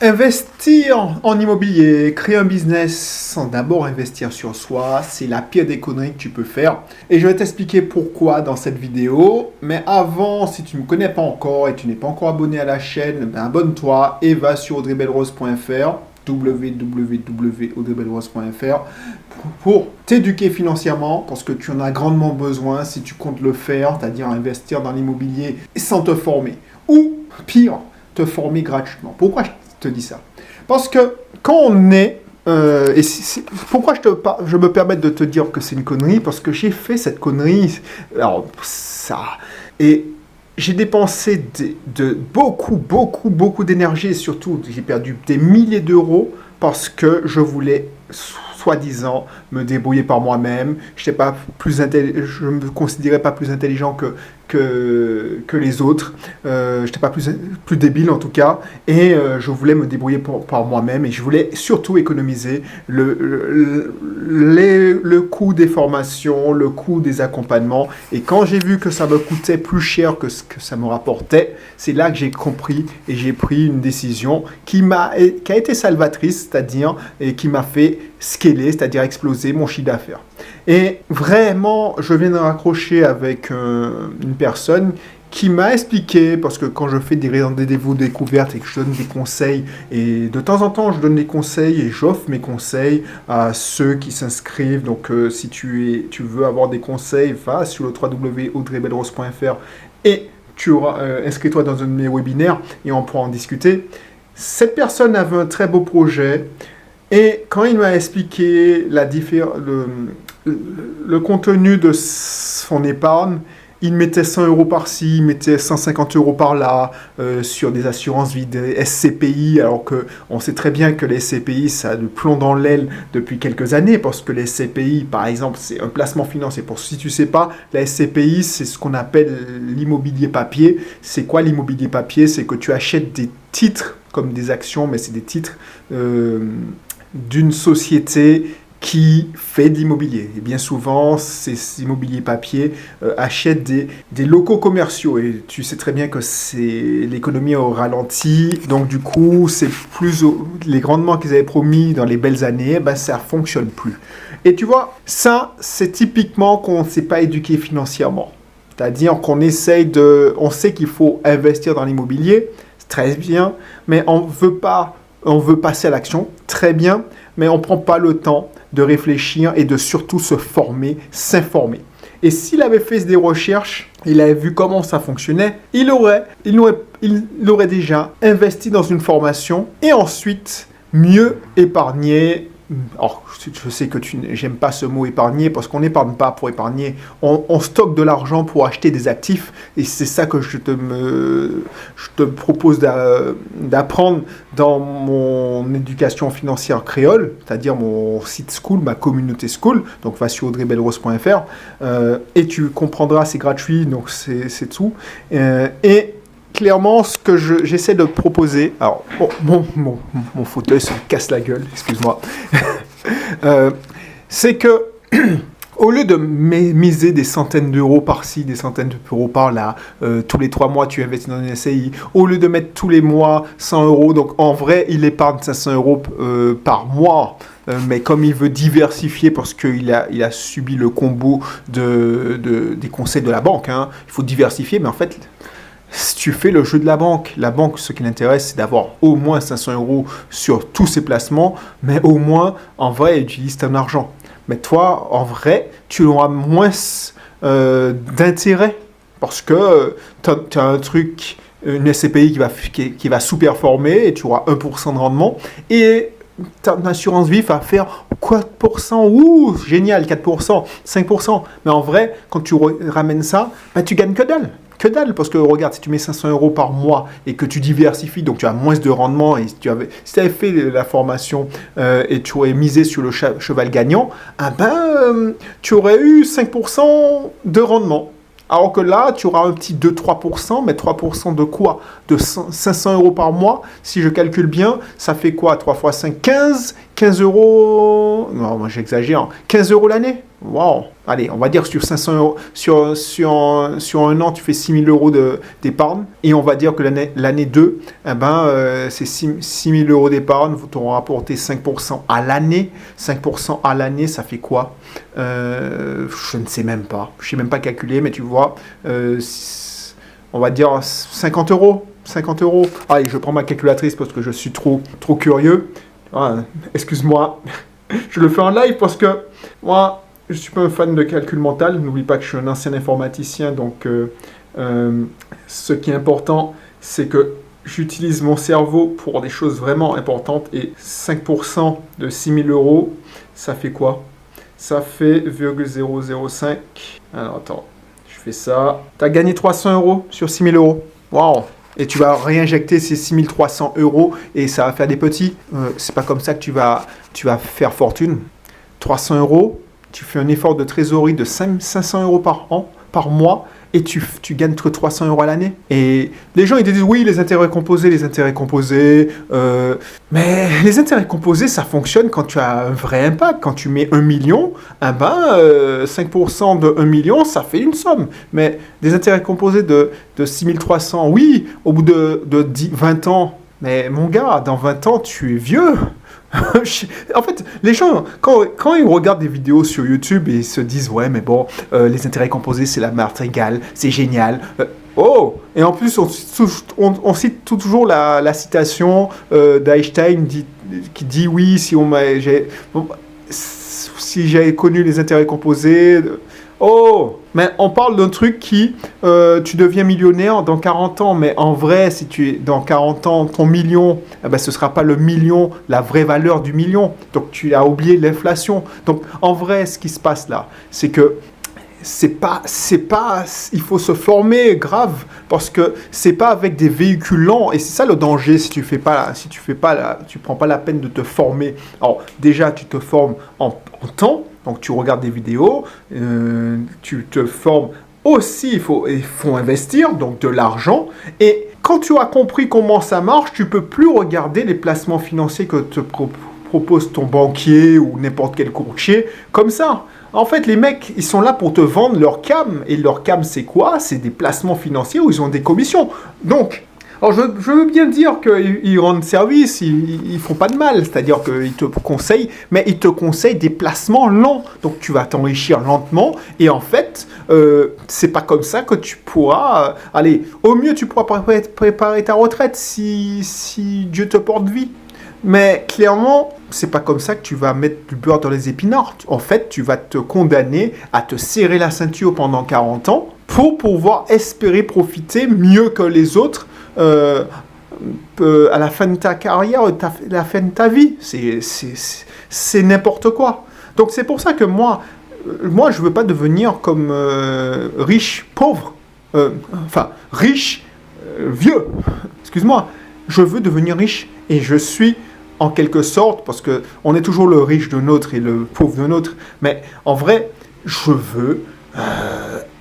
Investir en immobilier, créer un business sans d'abord investir sur soi, c'est la pire des conneries que tu peux faire. Et je vais t'expliquer pourquoi dans cette vidéo. Mais avant, si tu ne me connais pas encore et tu n'es pas encore abonné à la chaîne, ben abonne-toi et va sur audreybelrose.fr www.audreybelrose.fr pour t'éduquer financièrement parce que tu en as grandement besoin si tu comptes le faire, c'est-à-dire investir dans l'immobilier sans te former. Ou pire, te former gratuitement. Pourquoi je te dis ça? Parce que quand on est... pourquoi je me permets de te dire que c'est une connerie? Parce que j'ai fait cette connerie. Alors, ça... Et j'ai dépensé beaucoup d'énergie et surtout, j'ai perdu des milliers d'euros parce que je voulais soi-disant me débrouiller par moi-même. Je ne me considérais pas plus intelligent que les autres. Je n'étais pas plus débile en tout cas. Et je voulais me débrouiller par moi-même. Et je voulais surtout économiser le coût des formations, le coût des accompagnements. Et quand j'ai vu que ça me coûtait plus cher que ce que ça me rapportait, c'est là que j'ai compris et j'ai pris une décision qui a été salvatrice, c'est-à-dire et qui m'a fait scaler, c'est-à-dire exploser mon chiffre d'affaires. Et vraiment, je viens de raccrocher avec une personne qui m'a expliqué, parce que quand je fais des rendez-vous découvertes et que je donne des conseils, et de temps en temps je donne des conseils et j'offre mes conseils à ceux qui s'inscrivent. Donc si tu veux avoir des conseils, va sur le www.audreybelrose.fr et inscris-toi dans un de mes webinaires et on pourra en discuter. Cette personne avait un très beau projet. Et quand il m'a expliqué le contenu de son épargne, il mettait 100 euros par-ci, il mettait 150 euros par-là sur des assurances vie, des SCPI, alors qu'on sait très bien que les SCPI, ça a le plomb dans l'aile depuis quelques années, parce que les SCPI, par exemple, c'est un placement financier. Si tu ne sais pas, la SCPI, c'est ce qu'on appelle l'immobilier papier. C'est quoi l'immobilier papier? C'est que tu achètes des titres, comme des actions, mais c'est des titres d'une société qui fait de l'immobilier. Et bien souvent, ces immobiliers papier achètent des locaux commerciaux. Et tu sais très bien que l'économie au ralenti. Donc du coup, les rendements qu'ils avaient promis dans les belles années, ben, ça ne fonctionne plus. Et tu vois, ça, c'est typiquement qu'on ne s'est pas éduqué financièrement. C'est-à-dire qu'on on sait qu'il faut investir dans l'immobilier, c'est très bien, mais on veut passer à l'action, très bien, mais on ne prend pas le temps de réfléchir et de surtout se former, s'informer. Et s'il avait fait des recherches, il avait vu comment ça fonctionnait, il aurait déjà investi dans une formation et ensuite mieux épargné. Alors, je sais que j'aime pas ce mot épargner parce qu'on n'épargne pas pour épargner. On stocke de l'argent pour acheter des actifs et c'est ça que je te propose d'apprendre dans mon éducation financière créole, c'est-à-dire mon site school, ma communauté school. Donc, va sur audreybelrose.fr et tu comprendras, c'est gratuit, donc c'est tout. Et clairement, ce que j'essaie de proposer... Alors, mon fauteuil se casse la gueule, excuse-moi. C'est que, au lieu de miser des centaines d'euros par-ci, des centaines d'euros par-là, tous les 3 mois, tu investis dans une SCI, au lieu de mettre tous les mois 100 euros, donc en vrai, il épargne 500 euros par mois. Mais comme il veut diversifier parce qu'il a subi le combo des conseils de la banque, hein, il faut diversifier, mais en fait... Si tu fais le jeu de la banque, ce qui l'intéresse, c'est d'avoir au moins 500 euros sur tous ses placements, mais au moins, en vrai, utilise ton argent. Mais toi, en vrai, tu auras moins d'intérêt parce que tu as un truc, une SCPI qui va sous-performer et tu auras 1% de rendement et ton assurance vie va faire 4%, ouh, génial, 4%, 5%. Mais en vrai, quand tu ramènes ça, bah, tu gagnes que dalle. Que dalle, parce que regarde, si tu mets 500 euros par mois et que tu diversifies, donc tu as moins de rendement, et si tu avais fait la formation et tu aurais misé sur le cheval gagnant, tu aurais eu 5% de rendement. Alors que là, tu auras un petit 2-3%, mais 3% de quoi? De 500 euros par mois. Si je calcule bien, ça fait quoi? 3 fois 5, 15 15 euros, non, moi j'exagère, 15 euros l'année. Waouh! Allez, on va dire sur 500 euros, sur un an, tu fais 6 000 euros d'épargne. Et on va dire que l'année 2, c'est 6 000 euros d'épargne, vous t'auront rapporté 5% à l'année. 5% à l'année, ça fait quoi? Je ne sais même pas. Je ne sais même pas calculer, mais tu vois, on va dire 50 euros. 50 euros. Allez, je prends ma calculatrice parce que je suis trop curieux. Ah, excuse-moi, je le fais en live parce que moi, je suis pas un fan de calcul mental. N'oublie pas que je suis un ancien informaticien, donc ce qui est important, c'est que j'utilise mon cerveau pour des choses vraiment importantes. Et 5% de 6 000 euros, ça fait quoi? Ça fait 0,005. Alors attends, je fais ça. Tu as gagné 300 euros sur 6 000 euros. Waouh! Et tu vas réinjecter ces 6 300 euros et ça va faire des petits. C'est pas comme ça que tu vas faire fortune. 300 euros, tu fais un effort de trésorerie de 500 euros par mois, et tu gagnes que 300 euros à l'année. Et les gens, ils te disent, oui, les intérêts composés. Mais les intérêts composés, ça fonctionne quand tu as un vrai impact. Quand tu mets 1 million, 5% de 1 million, ça fait une somme. Mais des intérêts composés de 6 300, oui, au bout de 20 ans, mais mon gars, dans 20 ans, tu es vieux. En fait, les gens, quand ils regardent des vidéos sur YouTube, ils se disent, ouais, mais bon, les intérêts composés, c'est la martingale, c'est génial. Et en plus, on cite toujours la citation d'Einstein qui dit, oui, si j'avais connu les intérêts composés... mais on parle d'un truc qui, tu deviens millionnaire dans 40 ans, mais en vrai, si tu es dans 40 ans, ton million, ce ne sera pas le million, la vraie valeur du million. Donc tu as oublié l'inflation. Donc en vrai, ce qui se passe là, c'est que il faut se former grave, parce que c'est pas avec des véhicules lents, et c'est ça le danger si tu prends pas la peine de te former. Alors déjà, tu te formes en temps. Donc tu regardes des vidéos, tu te formes aussi, il faut investir, donc de l'argent. Et quand tu as compris comment ça marche, tu peux plus regarder les placements financiers que te propose ton banquier ou n'importe quel courtier comme ça. En fait, les mecs, ils sont là pour te vendre leur cam. Et leur cam, c'est quoi? C'est des placements financiers où ils ont des commissions. Donc... Alors, je veux bien dire qu'ils rendent service, ils font pas de mal, c'est-à-dire qu'ils te conseillent, mais ils te conseillent des placements lents. Donc, tu vas t'enrichir lentement, et en fait, c'est pas comme ça que tu pourras... allez, au mieux, tu pourras préparer ta retraite si Dieu te porte vie. Mais clairement, c'est pas comme ça que tu vas mettre du beurre dans les épinards. En fait, tu vas te condamner à te serrer la ceinture pendant 40 ans pour pouvoir espérer profiter mieux que les autres à la fin de ta carrière, à la fin de ta vie. C'est n'importe quoi. Donc c'est pour ça que moi je veux pas devenir comme riche pauvre, riche vieux. Excuse-moi, je veux devenir riche, et je suis en quelque sorte, parce que on est toujours le riche de l'autre et le pauvre de l'autre, mais en vrai, je veux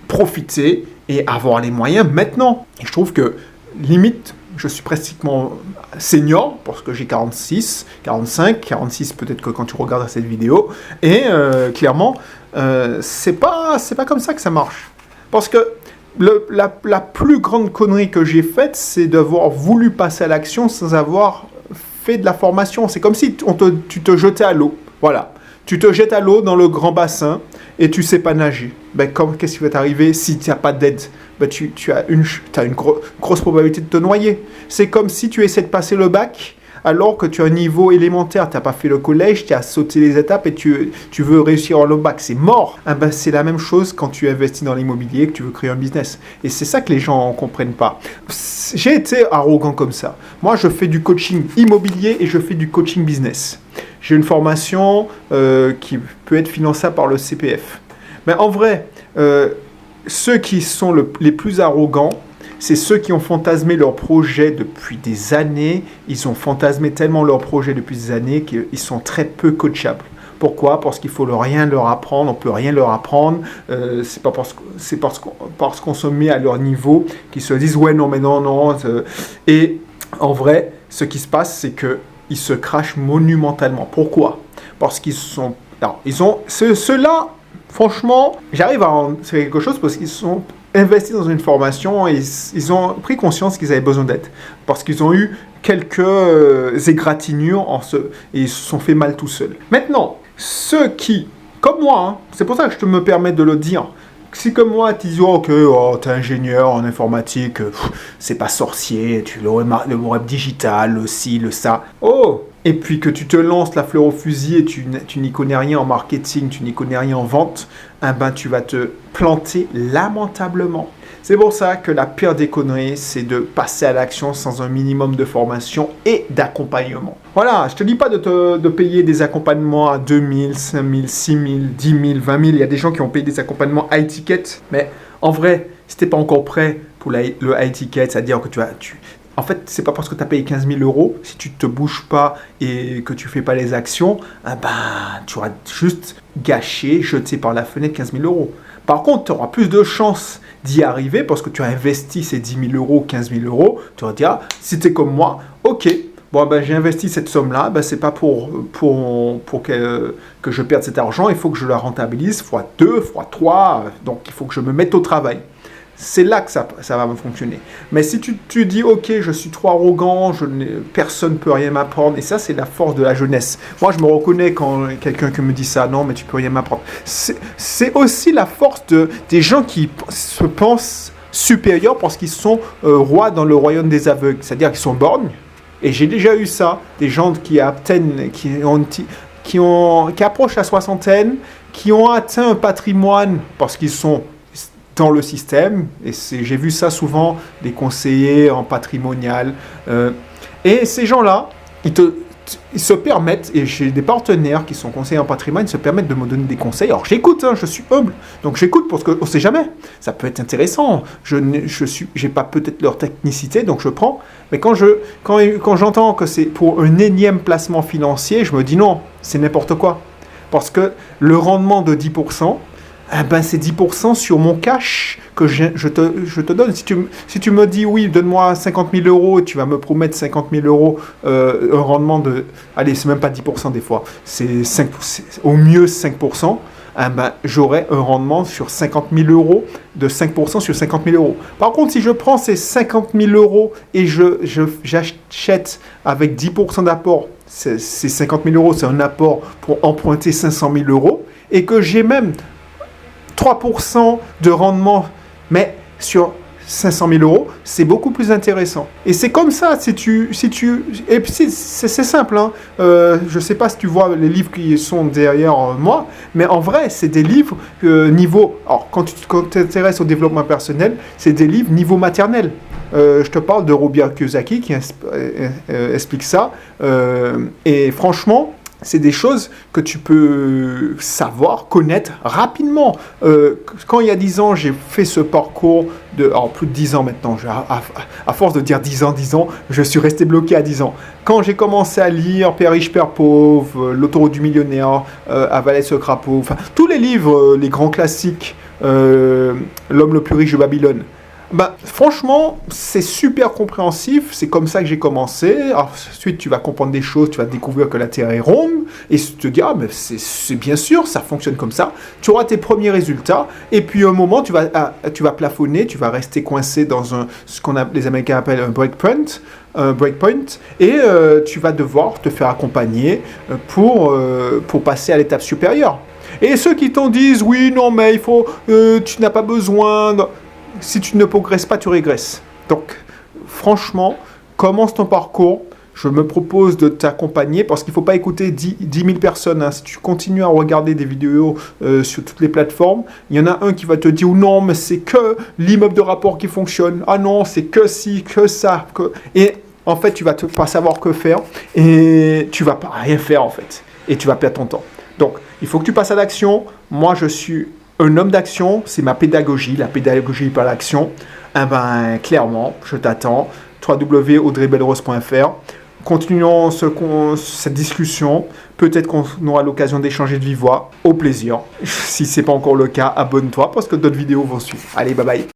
profiter et avoir les moyens maintenant. Et je trouve que limite, je suis pratiquement senior, parce que j'ai 46, 45, 46 peut-être que quand tu regardes cette vidéo, et clairement, c'est pas comme ça que ça marche. Parce que la plus grande connerie que j'ai faite, c'est d'avoir voulu passer à l'action sans avoir fait de la formation. C'est comme si tu te jetais à l'eau. Voilà. Tu te jettes à l'eau dans le grand bassin et tu sais pas nager. Qu'est-ce qui va t'arriver si tu n'as pas d'aide? Tu as une grosse probabilité de te noyer. C'est comme si tu essaies de passer le bac alors que tu as un niveau élémentaire, tu n'as pas fait le collège, tu as sauté les étapes et tu veux réussir le bac, c'est mort. C'est la même chose quand tu investis dans l'immobilier et que tu veux créer un business. Et c'est ça que les gens ne comprennent pas. J'ai été arrogant comme ça. Moi, je fais du coaching immobilier et je fais du coaching business. J'ai une formation qui peut être finançable par le CPF. Mais en vrai, ceux qui sont les plus arrogants, c'est ceux qui ont fantasmé leur projet depuis des années. Ils ont fantasmé tellement leur projet depuis des années qu'ils sont très peu coachables. Pourquoi? Parce qu'il ne faut rien leur apprendre, on ne peut rien leur apprendre. C'est parce qu'on se met à leur niveau qu'ils se disent « ouais, non, mais non. » Et en vrai, ce qui se passe, c'est que ils se crachent monumentalement. Pourquoi? Parce qu'ils sont... Alors, ils ont... Ceux-là, franchement, j'arrive à en faire quelque chose parce qu'ils sont investis dans une formation et ils ont pris conscience qu'ils avaient besoin d'aide. Parce qu'ils ont eu quelques égratignures et ils se sont fait mal tout seuls. Maintenant, ceux qui, comme moi, hein, c'est pour ça que je me permets de le dire, si comme moi, tu dis, ok, t'es ingénieur en informatique, c'est pas sorcier, le web digital, le ci, le ça. Oh! Et puis que tu te lances la fleur au fusil et tu n'y connais rien en marketing, tu n'y connais rien en vente, tu vas te planter lamentablement. C'est pour ça que la pire des conneries, c'est de passer à l'action sans un minimum de formation et d'accompagnement. Voilà, je te dis pas de payer des accompagnements à 2000, 5000, 6000, 10 000, 20 000. Il y a des gens qui ont payé des accompagnements high ticket. Mais en vrai, si tu n'es pas encore prêt pour le high ticket, c'est-à-dire que en fait, c'est pas parce que tu as payé 15 000 €, si tu te bouges pas et que tu fais pas les actions, tu auras juste gâché, jeté par la fenêtre 15 000 €. Par contre, tu auras plus de chances d'y arriver parce que tu as investi ces 10 000 €, 15 000 €. Tu vas dire, si tu es comme moi, ok, j'ai investi cette somme-là, c'est pas pour que je perde cet argent, il faut que je la rentabilise x2, x3, donc il faut que je me mette au travail. C'est là que ça va fonctionner. Mais si tu dis, ok, je suis trop arrogant, personne ne peut rien m'apprendre, et ça, c'est la force de la jeunesse. Moi, je me reconnais quand quelqu'un qui me dit ça, non, mais tu peux rien m'apprendre. C'est aussi la force des gens qui se pensent supérieurs parce qu'ils sont rois dans le royaume des aveugles, c'est-à-dire qu'ils sont borgnes. Et j'ai déjà eu ça, des gens qui approchent la soixantaine, qui ont atteint un patrimoine parce qu'ils sont dans le système, et j'ai vu ça souvent, des conseillers en patrimonial, et ces gens-là, ils se permettent, et j'ai des partenaires qui sont conseillers en patrimoine, ils se permettent de me donner des conseils. Alors j'écoute, je suis humble, donc j'écoute parce qu'on ne sait jamais, ça peut être intéressant, j'ai pas peut-être leur technicité, donc je prends, mais quand j'entends que c'est pour un énième placement financier, je me dis non, c'est n'importe quoi, parce que le rendement de 10%, c'est 10% sur mon cash que je te donne. Si tu me dis, oui, donne-moi 50 000 € et tu vas me promettre 50 000 €, un rendement de... Allez, c'est même pas 10% des fois, c'est au mieux 5%, j'aurai un rendement sur 50 000 € de 5% sur 50 000 €. Par contre, si je prends ces 50 000 € et j'achète avec 10% d'apport, ces 50 000 €, c'est un apport pour emprunter 500 000 €, et que j'ai même 3% de rendement, mais sur 500 000 €, c'est beaucoup plus intéressant. Et c'est comme ça, et puis c'est simple, hein. Je ne sais pas si tu vois les livres qui sont derrière moi, mais en vrai, c'est des livres niveau... Alors, quand tu t'intéresses au développement personnel, c'est des livres niveau maternel. Je te parle de Robert Kiyosaki qui explique ça. Et franchement, c'est des choses que tu peux savoir, connaître rapidement. Quand il y a 10 ans, j'ai fait ce parcours alors plus de 10 ans maintenant, à force de dire 10 ans, je suis resté bloqué à 10 ans. Quand j'ai commencé à lire Père riche, Père pauvre, L'autoroute du millionnaire, Avaler ce crapaud, enfin tous les livres, les grands classiques, L'homme le plus riche de Babylone, franchement, c'est super compréhensif, c'est comme ça que j'ai commencé. Ensuite, tu vas comprendre des choses, tu vas découvrir que la Terre est ronde, et tu te dis, mais c'est bien sûr, ça fonctionne comme ça. Tu auras tes premiers résultats, et puis à un moment, tu vas plafonner, tu vas rester coincé dans ce les Américains appellent un breakpoint, et tu vas devoir te faire accompagner pour passer à l'étape supérieure. Et ceux qui t'en disent, oui, non, mais tu n'as pas besoin... Si tu ne progresses pas, tu régresses. Donc, franchement, commence ton parcours. Je me propose de t'accompagner parce qu'il ne faut pas écouter 10 000 personnes. Hein. Si tu continues à regarder des vidéos sur toutes les plateformes, il y en a un qui va te dire non, mais c'est que l'immeuble de rapport qui fonctionne. Ah non, c'est que ci, que ça. Et en fait, tu vas pas savoir que faire et tu vas pas rien faire en fait. Et tu vas perdre ton temps. Donc, il faut que tu passes à l'action. Moi, je suis un homme d'action, c'est ma pédagogie, la pédagogie par l'action. Clairement, je t'attends. www.audreybelrose.fr. Continuons cette discussion. Peut-être qu'on aura l'occasion d'échanger de vive voix. Au plaisir. Si ce n'est pas encore le cas, abonne-toi parce que d'autres vidéos vont suivre. Allez, bye bye.